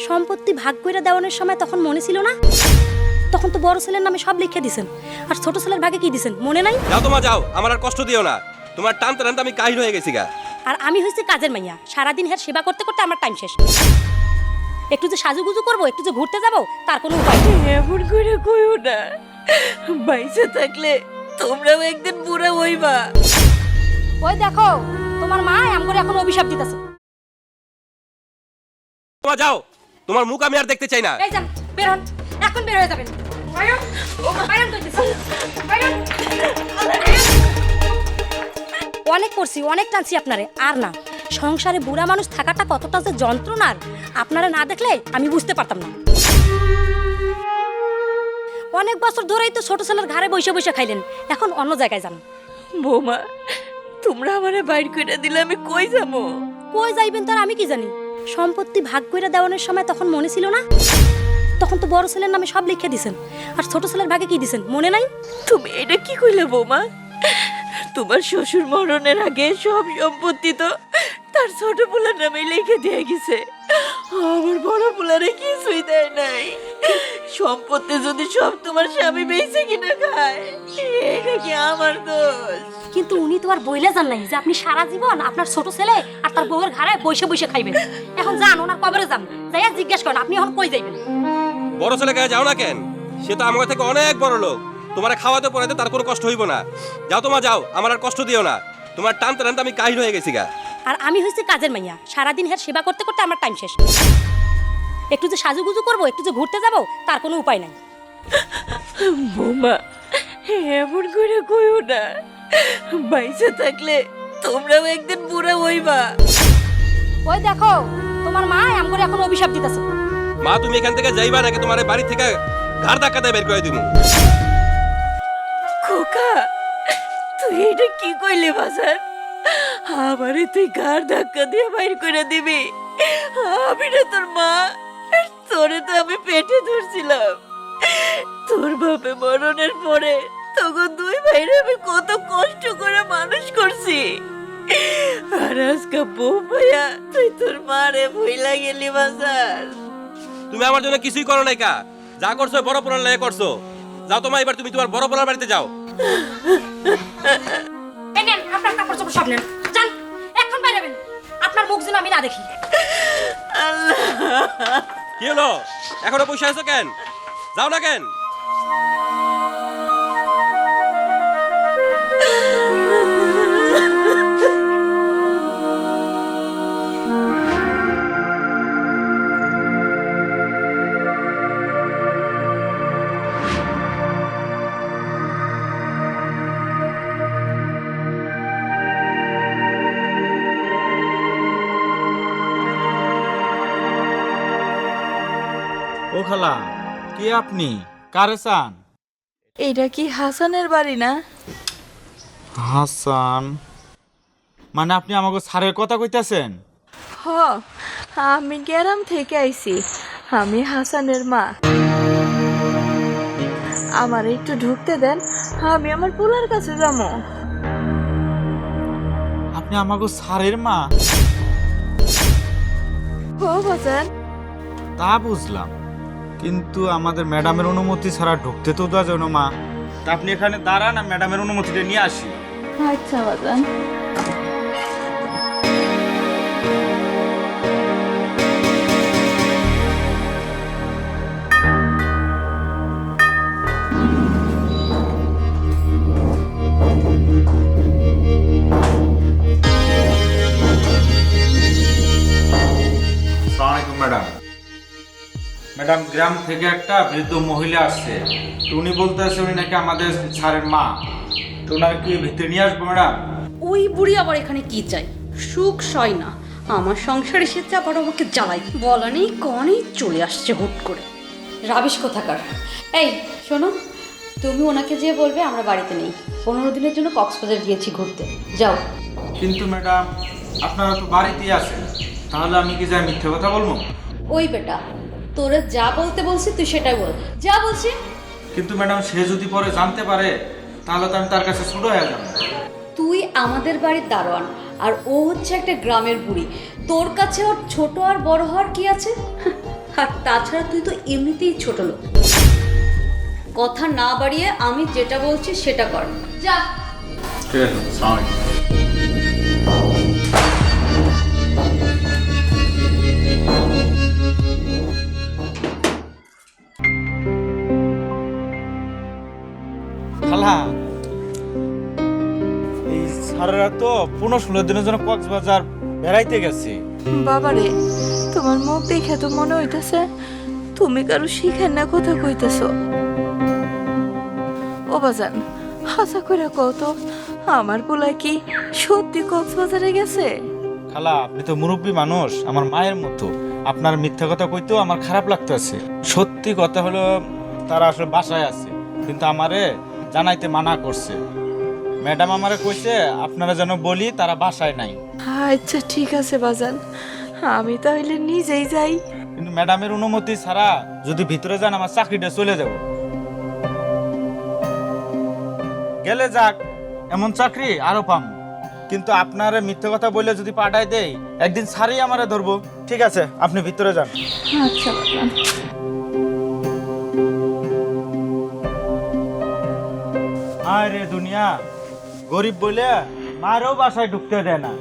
সম্পত্তি ভাগ করে দেওয়ানোর সময় তখন মনে ছিল না? তখন তো বড় ছেলের নামে সব লিখে দিছেন, আর ছোট ছেলের ভাগে কি দিছেন মনে নাই? যাও তোমা যাও, আমার আর কষ্ট দিও না। তোমার টানতে টানতে আমি কাহিল হয়ে গেছি গা। আর আমি হইছি কাজের মাইয়া, সারাদিন হের সেবা করতে করতে আমার টাইম শেষ। একটু যে সাজুগুজু করবো, একটু যে ঘুরতে যাবো, তার কোনো উপায় নেই। এমন করে কইও না, বাইসে থাকলে তোমরাও একদিন বুড়া হইবা। ওই দেখো, তোমার মা আম করে এখন অভিশাপ দিতেছে। তোমা যাও, তোমার মুখ আমি আর দেখতে চাই না। এই যান, বের হন, এখন বের হয়ে যাবেন। বাইরন, বাইরন কইতেছি, বাইরন। অনেক করছি, অনেক টানছি আপনারে, আর না। সংসারে বুড়া মানুষ থাকাটা কতটা যে যন্ত্রণার, আপনারা না দেখলে আমি বুঝতে পারতাম না। অনেক বছর ধরেই তো ছোট ছেলের ঘাড়ে বসে বসে খাইলেন, এখন অন্য জায়গায় যান। বৌমা, তোমরা আমারে বাইর করে দিলে আমি কই যাবো? কই যাইবেন তার আমি কি জানি? সম্পত্তি ভাগ করে দেওয়ানোর সময় তখন মনে ছিল না? তখন তো বড় ছেলের নামে সব লিখে দিছেন, আর ছোট ছেলের ভাগে কি দিছেন মনে নাই? তুমি এটা কি কইলে বৌমা? তোমার শ্বশুর মরণের আগে সব সম্পত্তি তো তার ছোট পোলার নামে লিখে দিয়ে গেছে, আমার বড় পোলারে কিছুই দেয় নাই। সম্পত্তি যদি সব তোমার স্বামী বেঁচে কিনা খায়, এটা কি আমার দোষ? কিন্তু উনি তো আর বইলে যান নাই যে আপনি সারা জীবন আপনার ছোট ছেলে আর তার বউয়ের ঘাড়ে বসে বসে খাইবেন। এখন যান, ওনার কবরে যান, যাইয়া জিজ্ঞেস করেন আপনি এখন কই যাইবেন। বড় ছেলে গায়ে যাও না কেন? সে তো আমার থেকে অনেক বড় লোক। তোমার খাওয়াতে পড়াতে তার কোনো কষ্ট হইব না। যাও তোমা যাও, আমার আর কষ্ট দিও না। তোমার টানতে টানতে আমি কাহিল হয়ে গেছি গা। আর আমি হইছি কাজের মাইয়া, সারাদিন হের সেবা করতে করতে আমার টাইম শেষ। একটু যে সাজুগুজু করবো, একটু যে ঘুরতে যাবো, তার কোনো উপায় নাই। বৌমা, এমন করে কইও না, বাইসে থাকলে তোমরাও একদিন বুড়া হইবা। ওই দেখো, তোমার মা আম করে এখন অভিশাপ দিতেছে। মা, তুমি এখান থেকে যাইবা নাকি তোমার এই বাড়ি থেকে ঘাড় ধাক্কাতে বের করে দিমু। খোকা, তুই এটা কি কইলি বাজার? আমারে তুই ঘাড় ধাক্কা দিয়ে বাইর করে দিবি? আমি না তোর মা, তোরে তো আমি পেটে ধরছিলাম। তোর বাপে মরণের পরে তখন দুই ভাইরে আমি কত কষ্ট করে মানুষ করছি, আর আজকে বউ ভাইয়া তুই তোর মারে ভইলা গেলি বাজার। তুমি আমার জন্য কিছুই করো নাই কা। যা করছো বড় পোলার লাগে করছো। যাও তোমা, এবার তুমি তোমার বড় পোলার বাড়িতে যাও। এই নেন, আপনার কাপড় চোপড় সব নেন, যান, এখন বেরোবেন। আপনার মুখ যেন আমি না দেখি। কি হলো? এখনো বসে আছো কেন? যাও না কেন? ও খালা, কে আপনি? কারে চান? এটা কি হাসানের বাড়ি না? হাসান মানে আপনি আমাকে স্যারের কথা কইতাছেন? হ, আমি গ্রাম থেকে আইছি, আমি হাসানের মা। আমার একটু ঢুকতে দেন, আমি আমার পোলার কাছে যাবো। আপনি আমাকে স্যারের মা? ও বাজান, তা বুঝলাম, কিন্তু আমাদের ম্যাডামের অনুমতি ছাড়া ঢুকতে তো দেওয়া যায় না মা। তা আপনি এখানে দাঁড়ান, আমি ম্যাডামের অনুমতিটা নিয়ে আসি। আচ্ছা বাজান। ম্যাডাম, ম্যাডাম গ্রাম থেকে একটা বৃদ্ধ মহিলা আসছে, তো উনি বলতেছে উনি নাকি আমাদের স্যারের মা। তো ওনাকে কি ভিতরে নিয়ে আসবো ম্যাডাম? ওই বুড়ি আবার এখানে কি চাই? সুখ সয় না, আমার সংসার এসেছে আবার আমাকে জ্বালাই। বলা নেই কনেই চলে আসছে হুট করে। রাবিশ কোথাকার। এই শোনো, তুমি ওনাকে যেয়ে বলবে আমরা বাড়িতে নেই, 15 দিনের জন্য কক্সবাজার গিয়েছি ঘুরতে, যাও। কিন্তু ম্যাডাম আপনারা তো বাড়িতেই আছেন, তাহলে আমি কি যাই মিথ্যে কথা বলবো? ওই বেটা, তোরা যা বলতে বলছি তুই সেটাই বল, যা বলছি। কিন্তু ম্যাডাম সে যদি পরে জানতে পারে তাহলে তো আমি তার কাছে ছোট হয়ে যাব। তুই আমাদের বাড়ির দারোয়ান, আর ও হচ্ছে একটা গ্রামের বুড়ি। তোর কাছে ওর ছোট আর বড় হওয়ার কি আছে? আর তাছাড়া তুই তো এমনিতেই ছোট লোক। কথা না বাড়িয়ে আমি যেটা বলছি সেটা কর, যা। ঠিক আছে, আসসালামু আলাইকুম। খালা, এই স্যারেরা তো 15-16 দিনের জন্য কক্সবাজার বেড়াইতে গেছে। বাবারে, তোমার মুখ দেখে তো মনে হইতেছে তুমি কারো শিখেন না কথা কইতেছ। ও বাজান, হাসা করে কও তো, আমার পোলা কি সত্যি কক্সবাজারে গেছে? খালা, আপনি তো মুরব্বী মানুষ, আমার মায়ের মতো। আপনার মিথ্যা কথা কইতেও আমার খারাপ লাগতেছে। সত্যি কথা হলো তারা আসলে বাসায় আছে, কিন্তু আমারে জানাইতে মানা করছে। ম্যাডাম আমারে কইছে আপনারা যেন বলি তারা বাসায় নাই। আচ্ছা ঠিক আছে বাজান, আমি তাহলে নিজেই যাই। কিন্তু ম্যাডামের অনুমতি ছাড়া যদি ভিতরে যান আমার চাকরিটা চলে যাব। গেলে যাক, এমন চাকরি আরো পাম, কিন্তু আপনারে মিথ্যা কথা বলে যদি পাঠায় দেই, একদিন ছাড়িয়ে আমারে ধরবো। ঠিক আছে, আপনি ভিতরে যান। আচ্ছা বাজান। আরে দুনিয়া, গরিব বলে মায়েরও বাসায় ঢুকতে দেয় না।